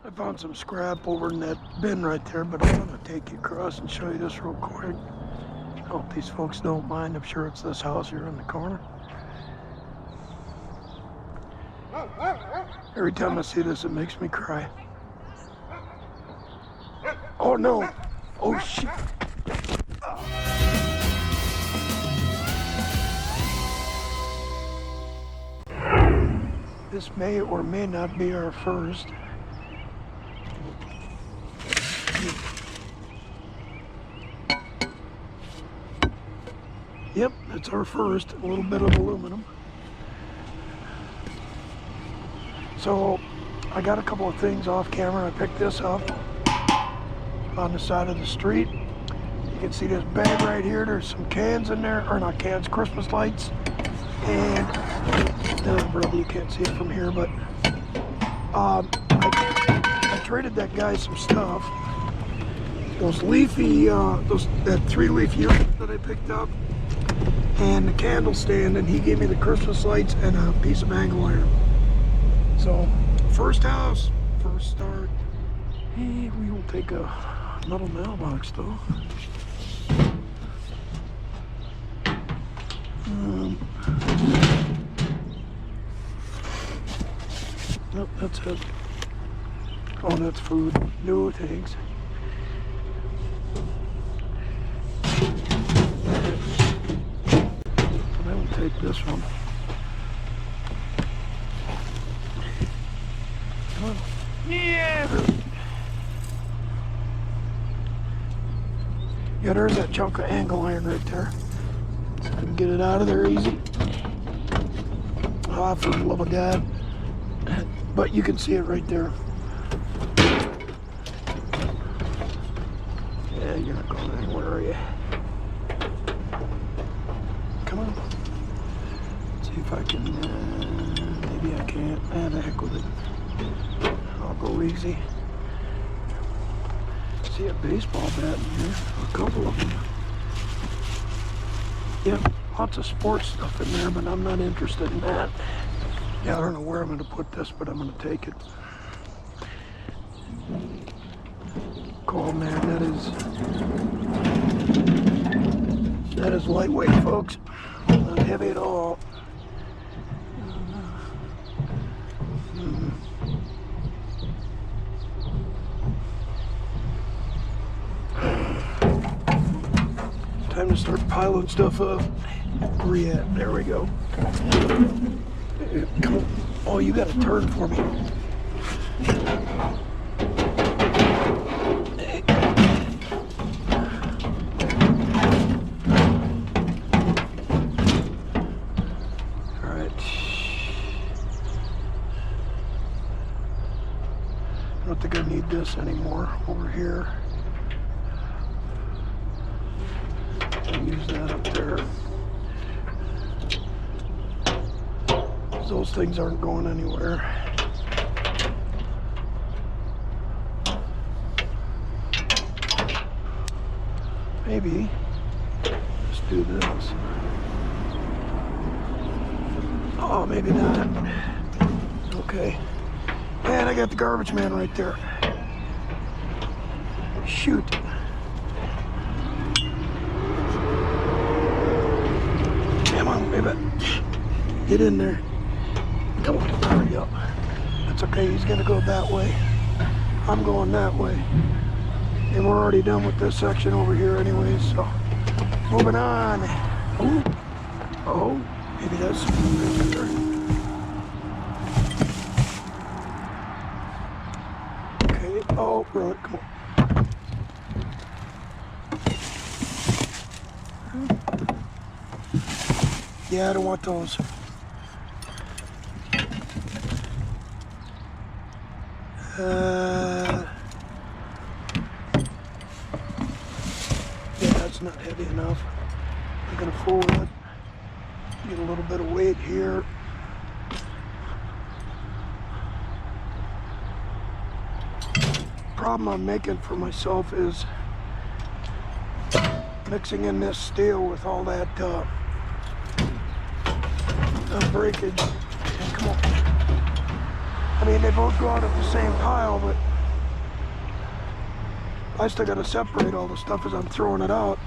I found some scrap over in that bin right there, but I'm gonna take you across and show you this real quick. I hope these folks don't mind. I'm sure it's this house here in the corner. Every time I see this, it makes me cry. Oh no! Oh shit! This may or may not be our first. Yep, it's our first. A little bit of aluminum. So I got a couple of things off camera. I picked this up on the side of the street. You can see this bag right here. There's some cans in there, or not cans, Christmas lights. And brother, you can't see it from here, but I traded that guy some stuff. Those leafy, that 3-leaf unit that I picked up, and the candle stand, and he gave me the Christmas lights and a piece of angle iron. So, first house, first start. Hey, we will take a metal mailbox though. Nope, that's it. Oh, that's food. No thanks. I will take this one. Come on. Yeah! Yeah, there's that chunk of angle iron right there. I can get it out of there easy. Ah, for the love of God. But you can see it right there. Yeah, you're not going anywhere, are you? Come on. Let's see if I can, maybe I can't. Ah, the heck with it. I'll go easy. See a baseball bat in here, a couple of them. Yep, lots of sports stuff in there, but I'm not interested in that. Yeah, I don't know where I'm going to put this, but I'm going to take it. Cool, man. That is lightweight, folks. Not heavy at all. Time to start piling stuff up. Where you at? There we go. Come on. Oh, you got to turn for me. All right. I don't think I need this anymore over here. I'll use that up there. Those things aren't going anywhere. Maybe let's do this. Oh, maybe not. It's okay. Man, I got the garbage man right there. Shoot. Come on, baby. Get in there. Come on, there we go. That's okay, he's gonna go that way. I'm going that way. And we're already done with this section over here anyways, so moving on. Ooh. Oh, maybe that's better. Okay, oh, right, come on. Yeah, I don't want those. Yeah, that's not heavy enough. I'm gonna fool with it. Get a little bit of weight here. Problem I'm making for myself is mixing in this steel with all that breakage. And come on. I mean, they both go out at the same pile, but I still got to separate all the stuff as I'm throwing it out.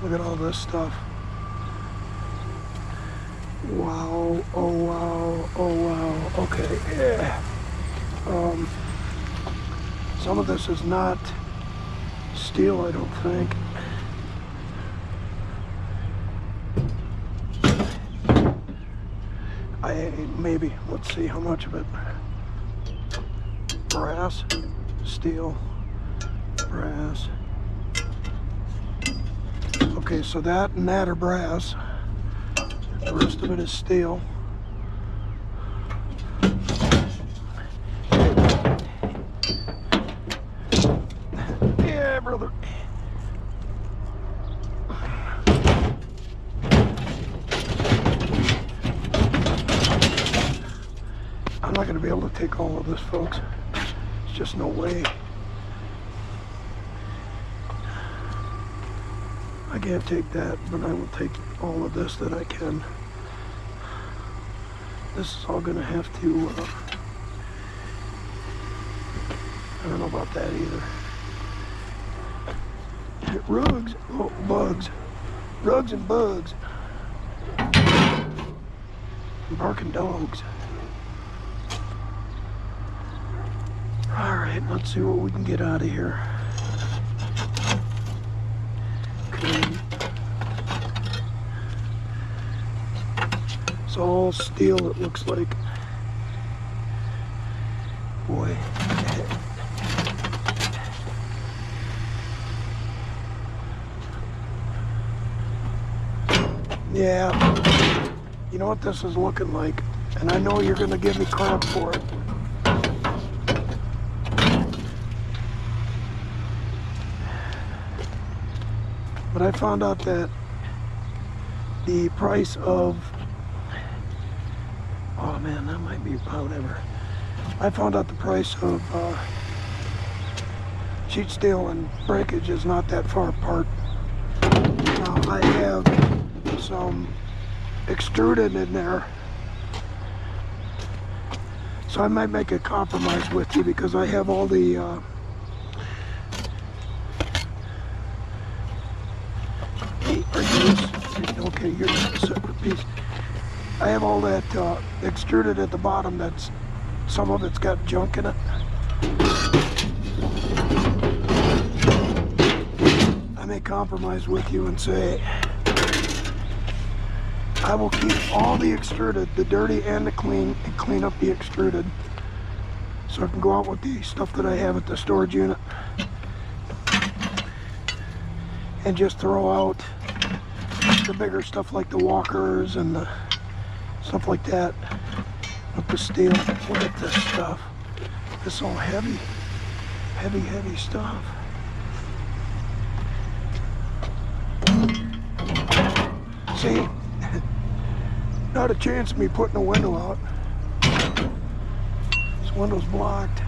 Look at all this stuff. Wow, oh wow, oh wow, okay, yeah. Some of this is not steel, I don't think. Maybe, let's see how much of it. Brass, steel, brass. Okay, so that and that are brass. The rest of it is steel. Yeah, brother. I'm not going to be able to take all of this, folks. It's just no way. I can't take that, but I will take all of this that I can. This is all going to have to, I don't know about that either. Rugs, oh, bugs. Rugs and bugs. Barking dogs. Alright, let's see what we can get out of here. Okay. It's all steel, it looks like. Boy. Yeah. You know what this is looking like? And I know you're going to give me crap for it. But I found out that the price of, oh man, that might be whatever. I found out the price of sheet steel and breakage is not that far apart. Now I have some extruded in there, so I might make a compromise with you because I have all the okay, here's a separate piece. I have all that extruded at the bottom. That's some of it's got junk in it. I may compromise with you and say I will keep all the extruded, the dirty and the clean, and clean up the extruded, so I can go out with the stuff that I have at the storage unit and just throw out the bigger stuff like the walkers and the stuff like that with the steel. Look at this stuff. This is all heavy, heavy stuff. See, not a chance of me putting a window out. This window's blocked.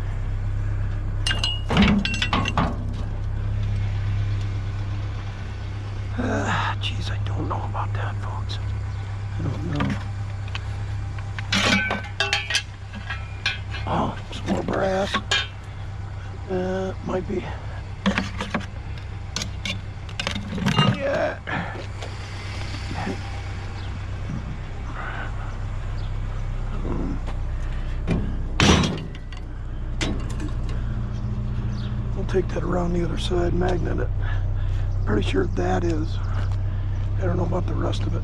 Geez, I don't know about that, folks. I don't know. Oh, some more brass. Might be. Yeah. We'll take that around the other side, magnet it. Pretty sure that is. I don't know about the rest of it.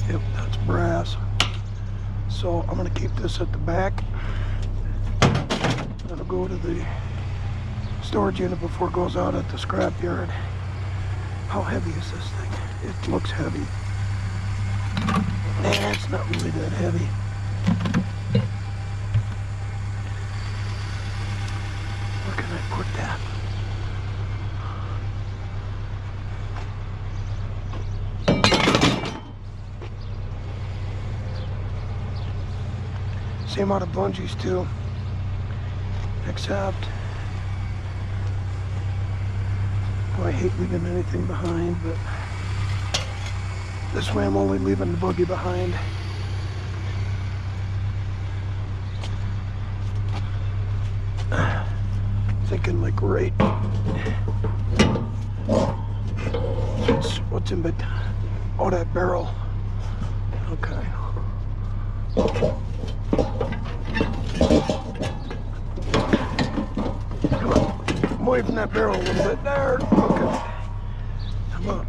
Yep, that's brass. So I'm going to keep this at the back. That'll go to the storage unit before it goes out at the scrap yard. How heavy is this thing? It looks heavy. Nah, it's not really that heavy. Where can I put that? Same amount of bungees too, except, boy, I hate leaving anything behind, but This way I'm only leaving the buggy behind. Thinking like right. What's in bed? Oh, that barrel. Okay. Come on. I'm away from that barrel a little bit there. Okay. Come on.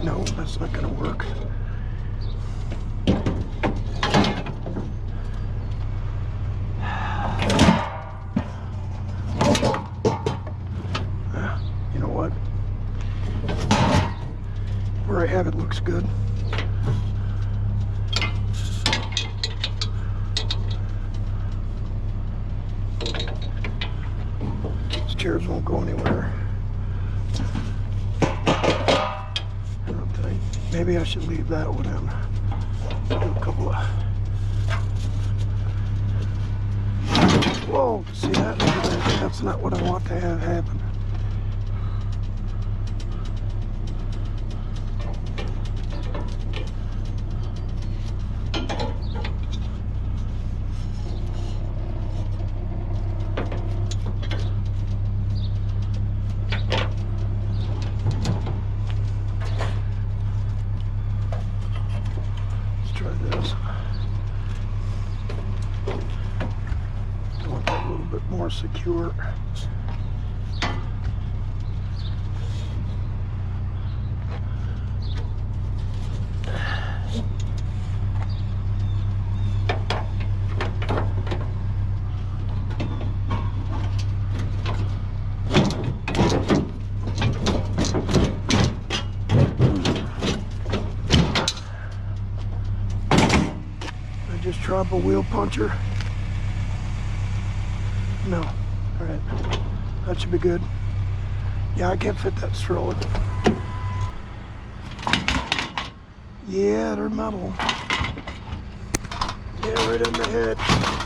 No, that's not gonna work. You know what? Where I have it looks good. These chairs won't go anywhere. Maybe I should leave that one in. Do a couple of... Whoa, see that? That's not what I want to have happen. More secure. I just drop a wheel puncher. No. All right. That should be good. Yeah, I can't fit that stroller. Yeah, they're metal. Yeah, right in the head.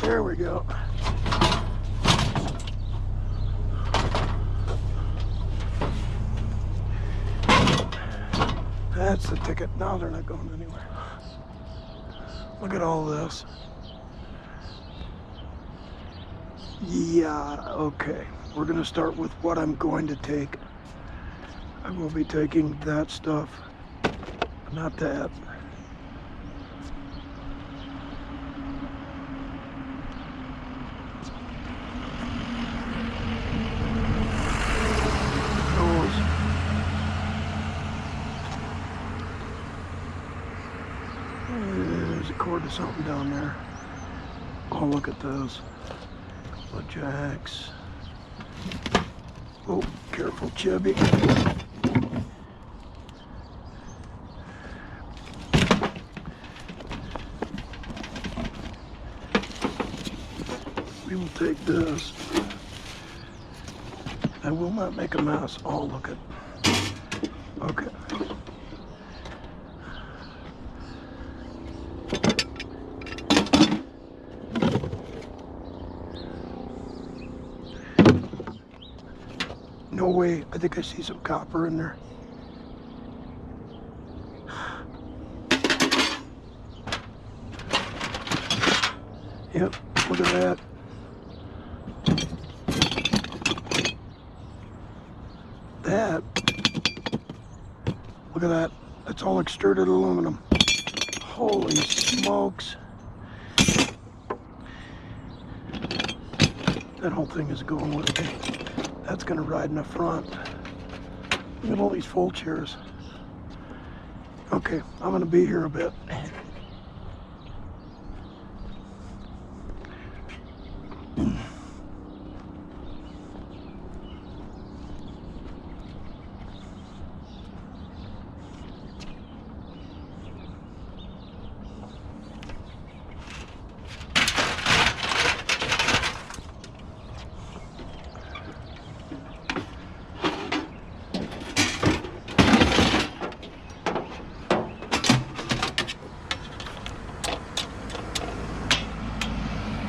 There we go. That's the ticket. Now they're not going anywhere. Look at all this. Yeah, okay. We're going to start with what I'm going to take. I will be taking that stuff, not that. There's a cord to something down there. Oh, look at those. Couple of jacks. Oh, careful, Chubby. We will take this. I will not make a mess. Oh, look at. Okay. No way. I think I see some copper in there. Yep, look at that. That. Look at that. That's all extruded aluminum. Holy smokes. That whole thing is going with me. That's gonna ride in the front. Look at all these full chairs. Okay, I'm gonna be here a bit.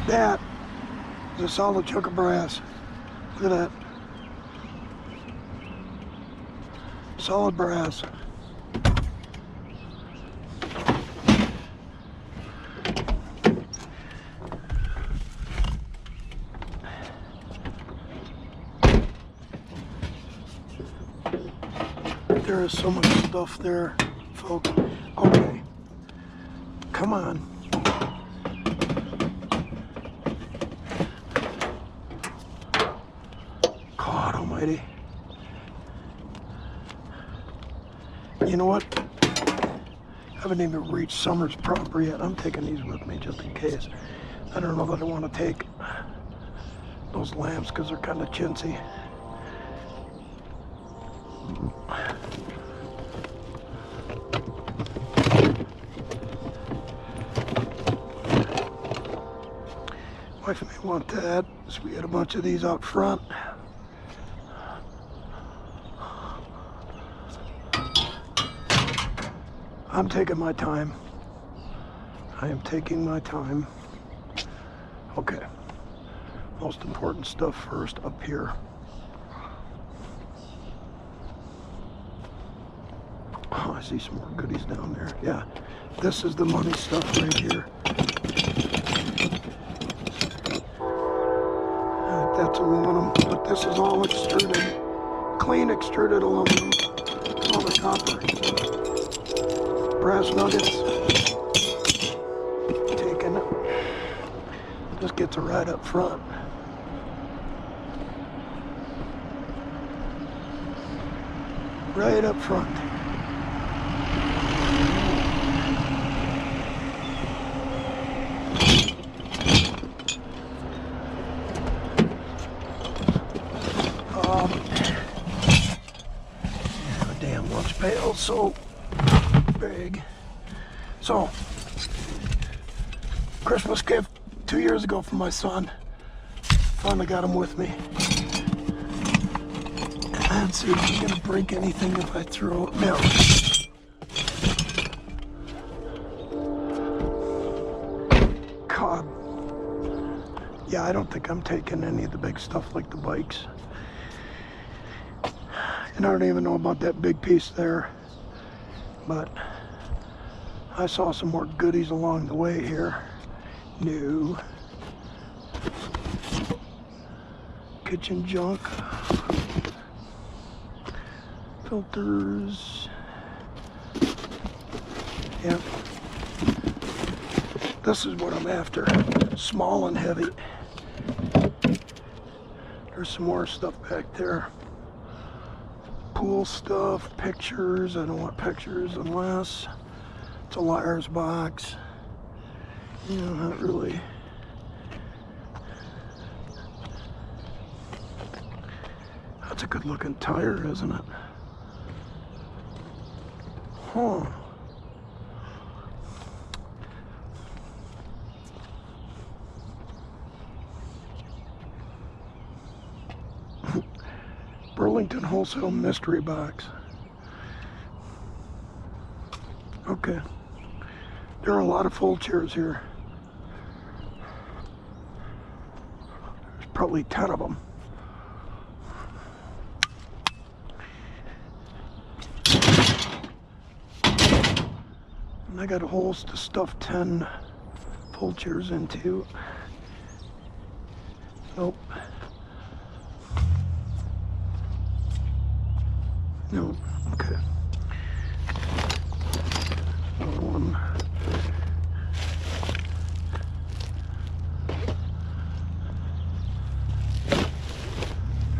That is a solid chunk of brass. Look at that. Solid brass. There is so much stuff there, folks. Okay, come on. God almighty. You know what? I haven't even reached Summer's proper yet. I'm taking these with me just in case. I don't know that I want to take those lamps because they're kind of chintzy. Wife may want that, so we got a bunch of these out front. I'm taking my time. I am taking my time. Okay, most important stuff first up here. Oh, I see some more goodies down there. Yeah, this is the money stuff right here. That's aluminum, but this is all extruded, clean extruded aluminum, all the copper. Brass nuggets, taking it. Just gets it right up front. Right up front. Damn lunch pail, so big. So, Christmas gift 2 years ago from my son. Finally got him with me. Let's see if he's gonna break anything if I throw it. No. God. Yeah, I don't think I'm taking any of the big stuff like the bikes. And I don't even know about that big piece there. But I saw some more goodies along the way here. New kitchen junk, filters. Yep. This is what I'm after. Small and heavy. There's some more stuff back there. Pool stuff, pictures. I don't want pictures unless it's a liar's box. You know, not really. That's a good looking tire, isn't it? Huh. Burlington Wholesale Mystery Box. Okay. There are a lot of fold chairs here. There's probably 10 of them. And I got holes to stuff 10 fold chairs into. Nope. No, okay. Another one.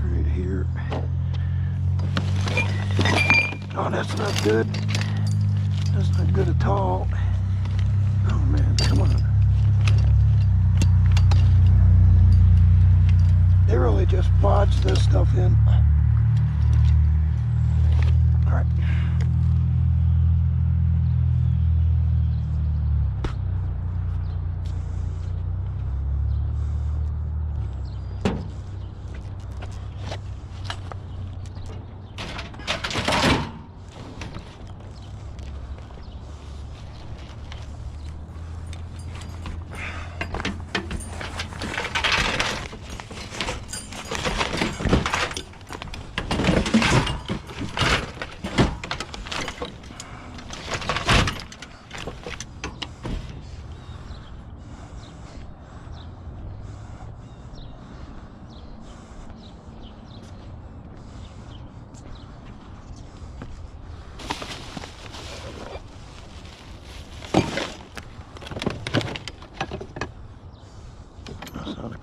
Right here. Oh, that's not good. That's not good at all. Oh man, come on. They really just bodged this stuff in. All right.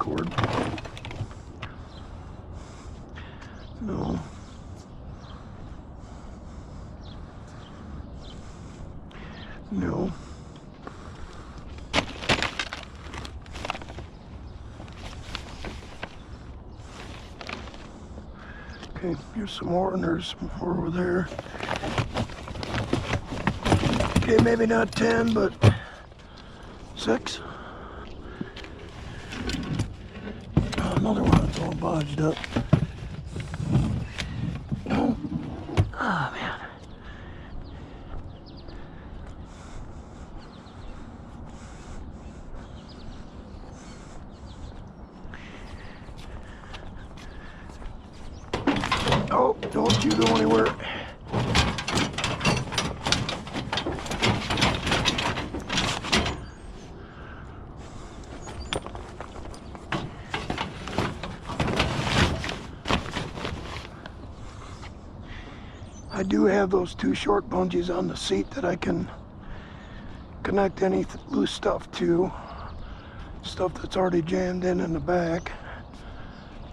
cord. No. No. Okay, here's some more, and there's some more over there. Okay, maybe not 10, but 6. Oh, another one that's all bodged up. Oh, man. Oh, don't you go anywhere. I do have those 2 short bungees on the seat that I can connect any loose stuff to. Stuff that's already jammed in the back.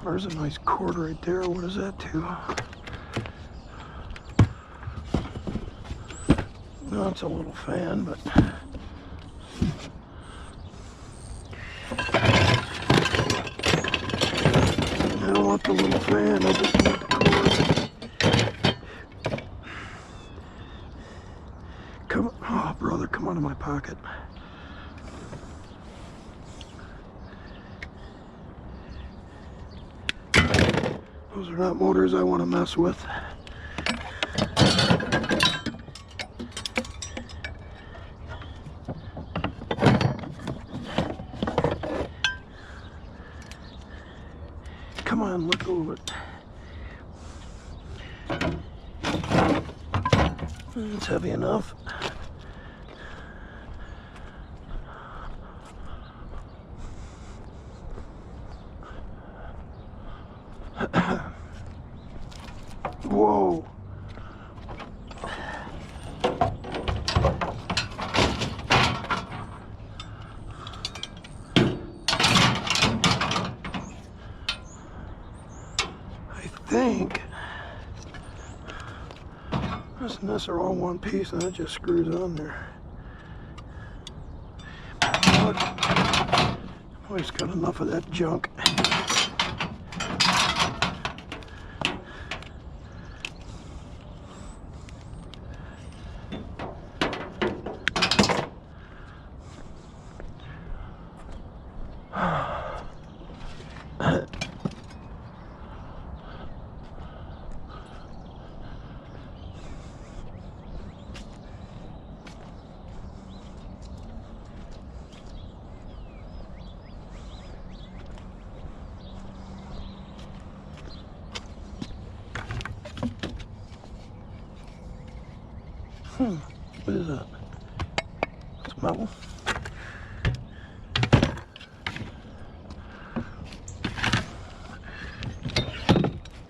There's a nice cord right there. What is that to? No, it's a little fan, but I don't want the little fan. I just want the cord. Come on, oh brother, come out of my pocket. Those are not motors I want to mess with. Come on, let go of it. It's heavy enough. Whoa. I think this and this are all one piece, and it just screws on there. I've always got enough of that junk. What is that? It's metal.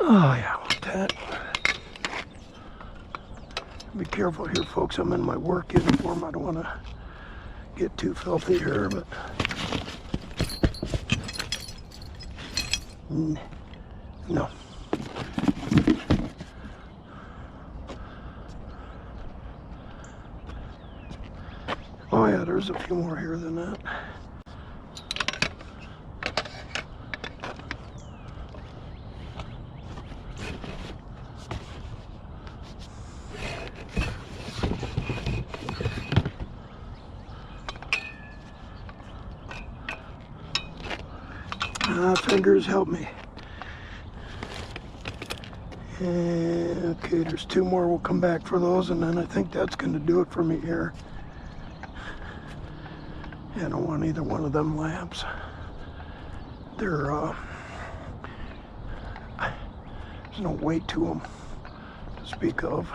Oh yeah, I want that. Be careful here, folks. I'm in my work uniform. I don't want to get too filthy here, but no. Oh yeah, there's a few more here than that. Fingers help me. And, okay, there's 2 more. We'll come back for those, and then I think that's going to do it for me here. I don't want either one of them lamps. They're, there's no weight to them to speak of.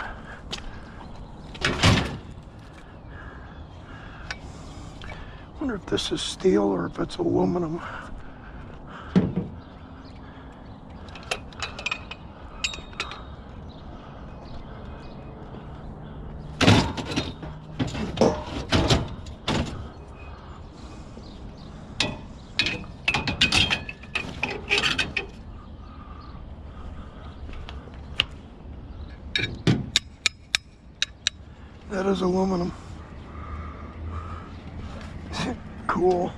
I wonder if this is steel or if it's aluminum. is aluminum. Cool.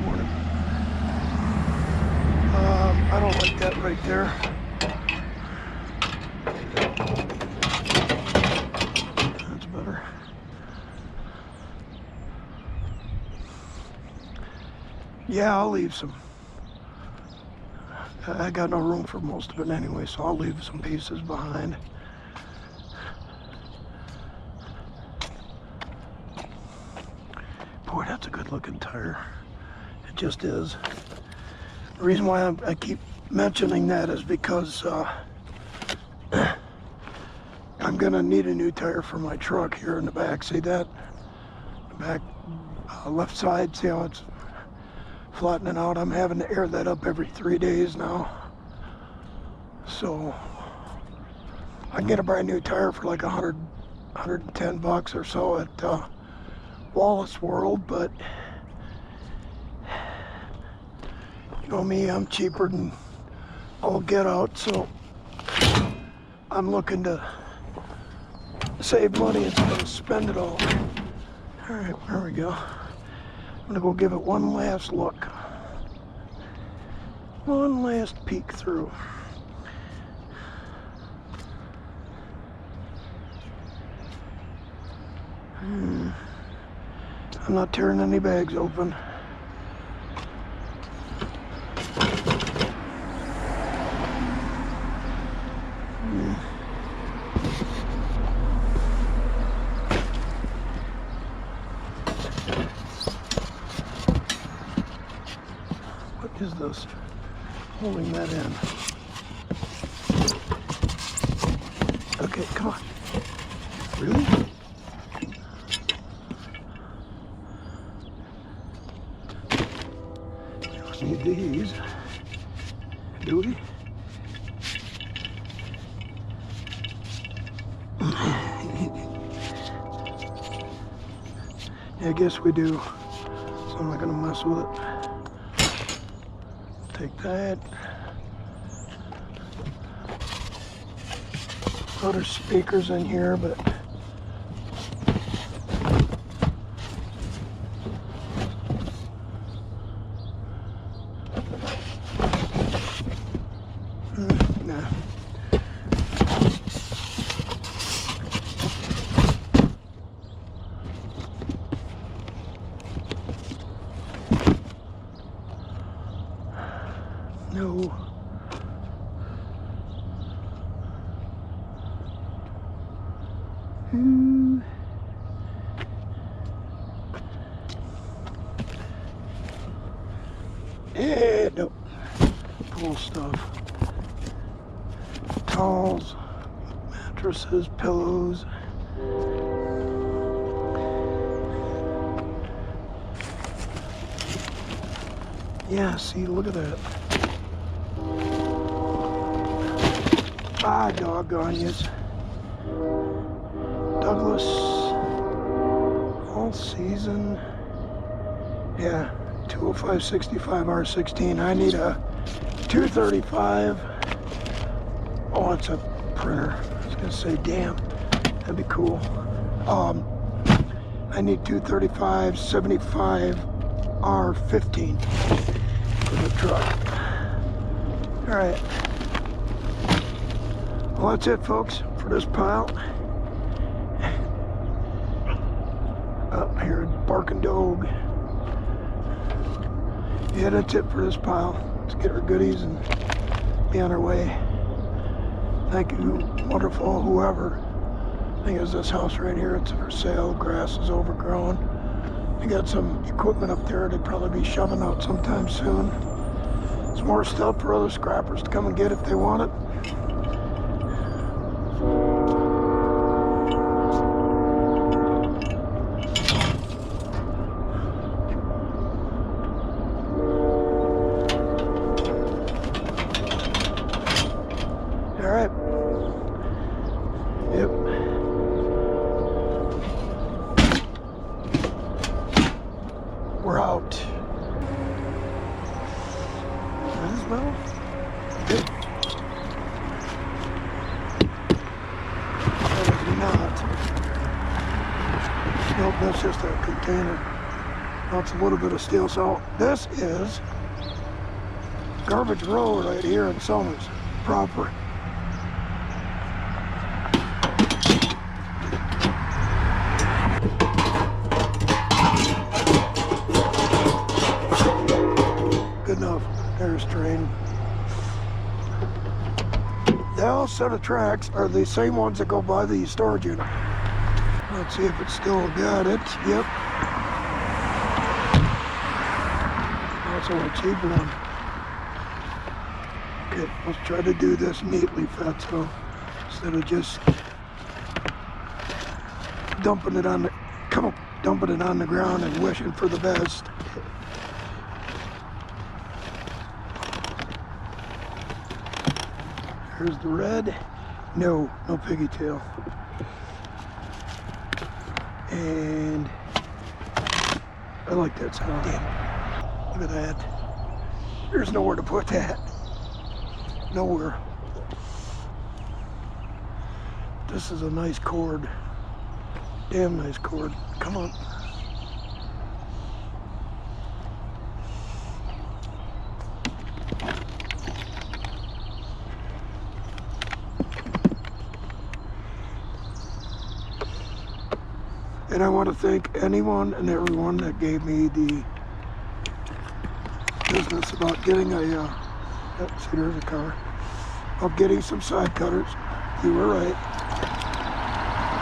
Morning. I don't like that right there. That's better. Yeah, I'll leave some. I got no room for most of it anyway, so I'll leave some pieces behind. Boy, that's a good looking tire. It just is. The reason why I keep mentioning that is because I'm gonna need a new tire for my truck here in the back. See that? The back left side, see how it's flattening out? I'm having to air that up every 3 days now. So I can get a brand new tire for like $110 or so at Wallace World, but you know me, I'm cheaper than all get out, so I'm looking to save money instead of spend it all. All right, there we go. I'm gonna go give it one last look. One last peek through. I'm not tearing any bags open. What is this? Holding that in. Okay, come on. Really? Need these, do we? Yeah, I guess we do. So I'm not gonna mess with it. Take that. Oh, there's speakers in here, but nah. No. Yeah, nope. Cool stuff. Towels, mattresses, pillows. Yeah, see, look at that. Ah, doggone yes. Douglas, all season. Yeah, 205/65 R16. I need a 235. Oh, it's a printer. I was gonna say, damn, that'd be cool. I need 235/75 R15 for the truck. All right. Well, that's it, folks, for this pile. Up here at Barking Dog. Yeah, that's it for this pile. Let's get our goodies and be on our way. Thank you, wonderful whoever. I think it's this house right here. It's for sale. Grass is overgrown. They got some equipment up there they'd probably be shoving out sometime soon. Some more stuff for other scrappers to come and get if they want it. All right. Yep. We're out. As well. Good. Nope, that's just a container. That's a little bit of steel. So this is Garbage Road right here in Somers proper. Good enough. There's train. That set of tracks are the same ones that go by the storage unit. Let's see if it's still got it. Yep. That's a little cheaper one. Okay, let's try to do this neatly, Fatso, instead of just dumping it on the ground and wishing for the best. Here's the red. No piggy tail. And I like that sound. Damn. Look at that. There's nowhere to put that. Nowhere. This is a nice cord. Damn nice cord. Come on. And I want to thank anyone and everyone that gave me the business about getting a, see there's a car, of getting some side cutters. You were right.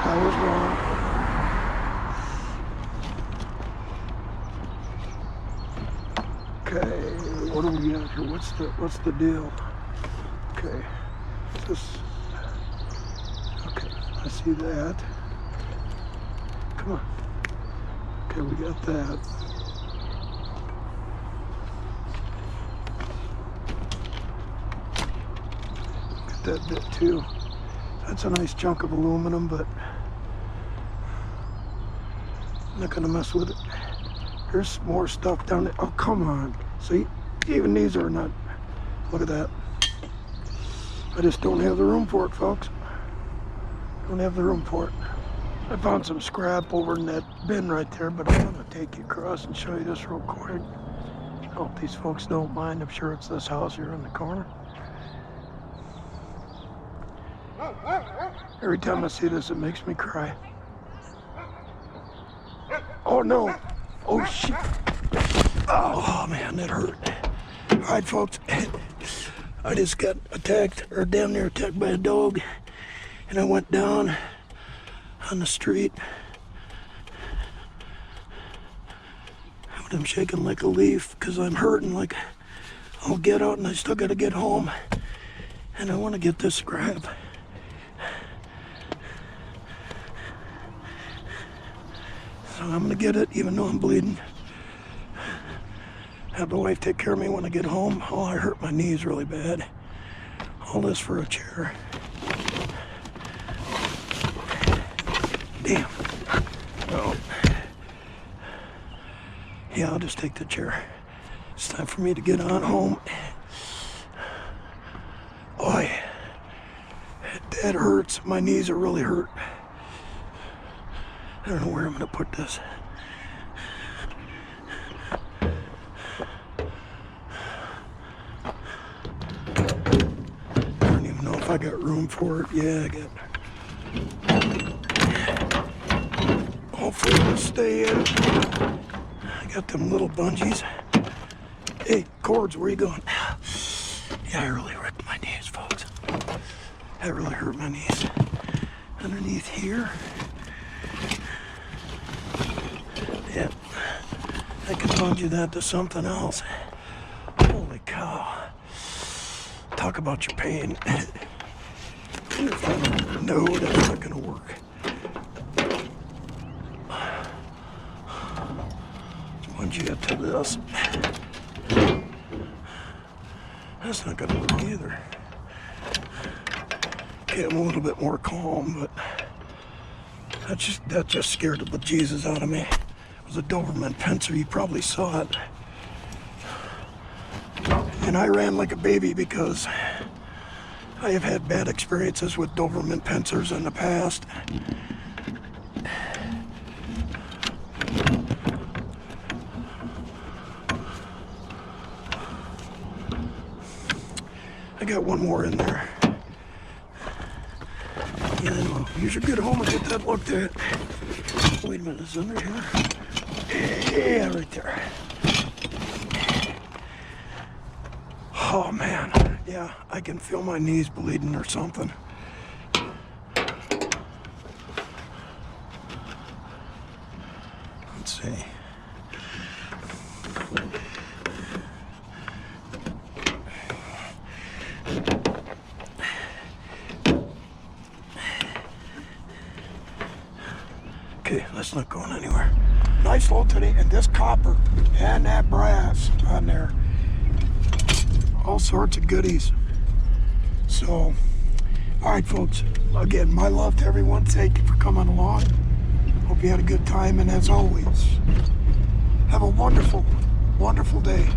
I was wrong. Okay, what do we got here? What's the deal? Okay, okay, I see that. Come on. Okay, we got that. Got that bit too. That's a nice chunk of aluminum, but I'm not gonna mess with it. There's more stuff down there. Oh, come on. See, even these are not. Look at that. I just don't have the room for it, folks. Don't have the room for it. I found some scrap over in that bin right there, but I'm gonna take you across and show you this real quick. I hope these folks don't mind. I'm sure it's this house here in the corner. Every time I see this, it makes me cry. Oh no! Oh shit! Oh man, that hurt. All right, folks. I just got attacked, or damn near attacked by a dog, and I went down on the street. I'm shaking like a leaf because I'm hurting like I'll get out, and I still got to get home, and I want to get this scrap. So I'm gonna get it even though I'm bleeding. Have the wife take care of me when I get home. Oh, I hurt my knees really bad. All this for a chair. Damn. Oh. Yeah, I'll just take the chair. It's time for me to get on home. Boy, that hurts. My knees are really hurt. I don't know where I'm gonna put this. I don't even know if I got room for it. Yeah, I got. Hopefully it'll stay in. I got them little bungees. Hey, cords, where you going? Yeah, I really ripped my knees, folks. That really hurt my knees. Underneath here. Yeah, I could bungee that to something else. Holy cow. Talk about your pain. No, that's not gonna work. Once you get to this, that's not gonna work either. Okay, I'm a little bit more calm, but that just scared the bejesus out of me. It was a Doberman pincer, you probably saw it. And I ran like a baby because I have had bad experiences with Doberman pincers in the past. got one more in there. And we'll use your good home and get that looked at. Wait a minute, is it under here? Yeah, right there. Oh man, yeah, I can feel my knees bleeding or something. Let's see. Okay, that's not going anywhere. Nice load today, and this copper and that brass on there. All sorts of goodies. So, all right, folks. Again, my love to everyone. Thank you for coming along. Hope you had a good time, and as always, have a wonderful, wonderful day.